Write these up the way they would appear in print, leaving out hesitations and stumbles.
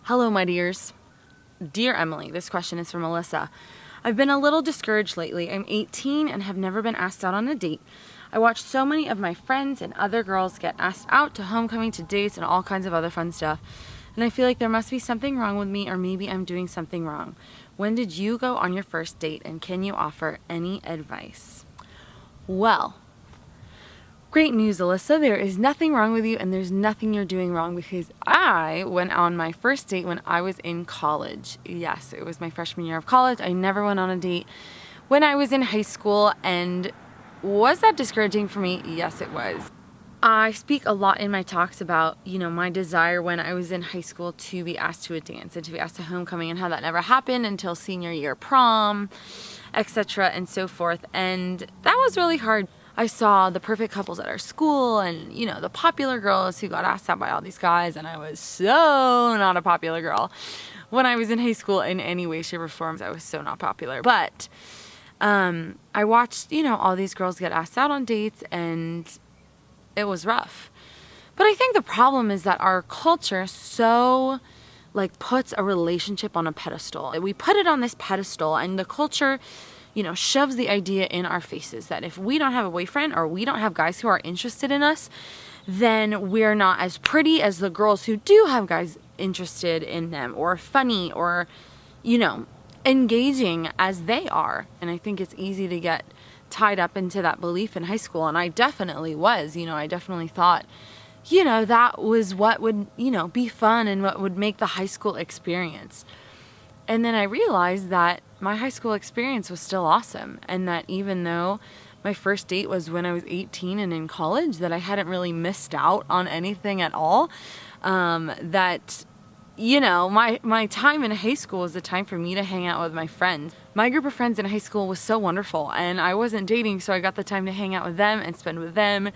Hello, my dears. Dear Emily, this question is from Melissa. I've been a little discouraged lately. I'm 18 and have never been asked out on a date. I watch so many of my friends and other girls get asked out to homecoming, to dates, and all kinds of other fun stuff. And I feel like there must be something wrong with me, or maybe I'm doing something wrong. When did you go on your first date, and can you offer any advice? Well, great news, Alyssa. There is nothing wrong with you, and there's nothing you're doing wrong, because I went on my first date when I was in college. Yes, it was my freshman year of college. I never went on a date when I was in high school, and was that discouraging for me? Yes, it was. I speak a lot in my talks about, my desire when I was in high school to be asked to a dance and to be asked to homecoming, and how that never happened until senior year prom, etc. and so forth. And that was really hard. I saw the perfect couples at our school and, the popular girls who got asked out by all these guys, and I was so not a popular girl. When I was in high school in any way, shape, or form, I was so not popular. But I watched, all these girls get asked out on dates, and it was rough. But I think the problem is that our culture so puts a relationship on a pedestal. We put it on this pedestal, and the culture shoves the idea in our faces that if we don't have a boyfriend, or we don't have guys who are interested in us, then we're not as pretty as the girls who do have guys interested in them, or funny, or, engaging as they are. And I think it's easy to get tied up into that belief in high school. And I definitely was, I definitely thought, that was what would, be fun and what would make the high school experience. And then I realized that my high school experience was still awesome, and that even though my first date was when I was 18 and in college, that I hadn't really missed out on anything at all. That, my time in high school was the time for me to hang out with my friends. My group of friends in high school was so wonderful, and I wasn't dating, so I got the time to hang out with them and spend with them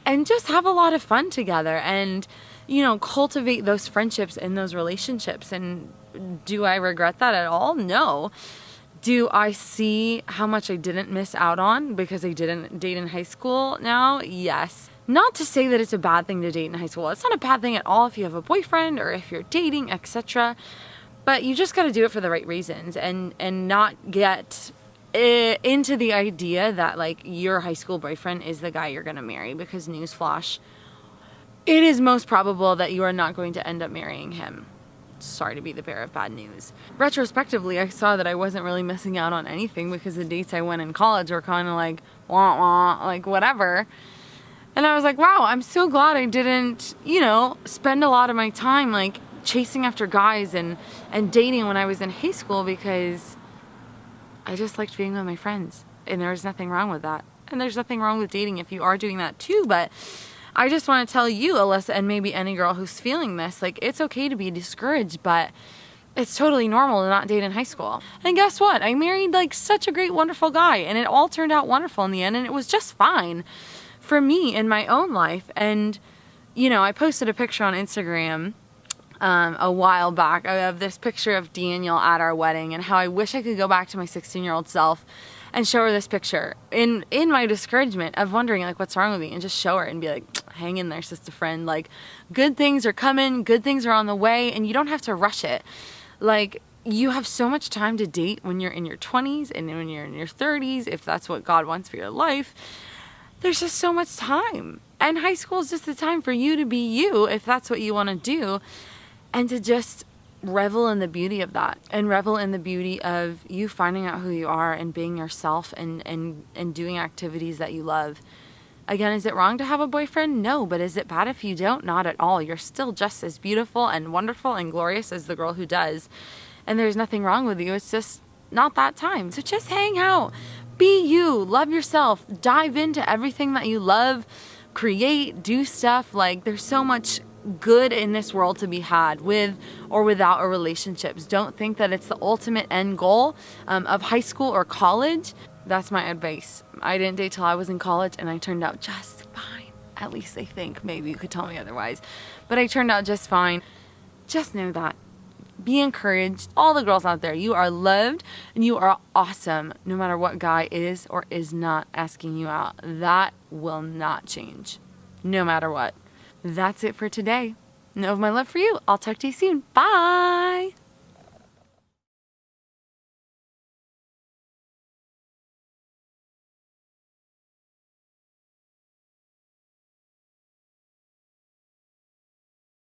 and just have a lot of fun together and, cultivate those friendships and those relationships. And do I regret that at all? No. Do I see how much I didn't miss out on because I didn't date in high school now? Yes. Not to say that it's a bad thing to date in high school. It's not a bad thing at all if you have a boyfriend or if you're dating, etc. But you just got to do it for the right reasons, and not get into the idea that your high school boyfriend is the guy you're going to marry, because newsflash, it is most probable that you are not going to end up marrying him. Sorry to be the bearer of bad news. Retrospectively, I saw that I wasn't really missing out on anything, because the dates I went in college were kind of wah wah, whatever. And I was like, wow, I'm so glad I didn't, spend a lot of my time chasing after guys and dating when I was in high school, because I just liked being with my friends, and there was nothing wrong with that. And there's nothing wrong with dating if you are doing that too, but I just want to tell you, Alyssa, and maybe any girl who's feeling this, it's okay to be discouraged, but it's totally normal to not date in high school. And guess what? I married such a great, wonderful guy, and it all turned out wonderful in the end, and it was just fine for me in my own life. And, I posted a picture on Instagram a while back of this picture of Daniel at our wedding, and how I wish I could go back to my 16-year-old self and show her this picture in my discouragement of wondering what's wrong with me, and just show her and be like, hang in there, sister friend. Good things are coming, good things are on the way, and you don't have to rush it. You have so much time to date when you're in your 20s and when you're in your 30s, if that's what God wants for your life. There's just so much time. And high school is just the time for you to be you, if that's what you want to do, and to just revel in the beauty of that, and revel in the beauty of you finding out who you are and being yourself and doing activities that you love. Again, is it wrong to have a boyfriend? No. But is it bad if you don't? Not at all. You're still just as beautiful and wonderful and glorious as the girl who does. And there's nothing wrong with you. It's just not that time. So just hang out. Be you. Love yourself. Dive into everything that you love. Create. Do stuff. There's so much good in this world to be had with or without a relationship. Don't think that it's the ultimate end goal of high school or college. That's my advice. I didn't date till I was in college, and I turned out just fine. At least I think. Maybe you could tell me otherwise. But I turned out just fine. Just know that. Be encouraged. All the girls out there, you are loved and you are awesome, no matter what guy is or is not asking you out. That will not change, no matter what. That's it for today. know of my love for you. I'll talk to you soon. Bye!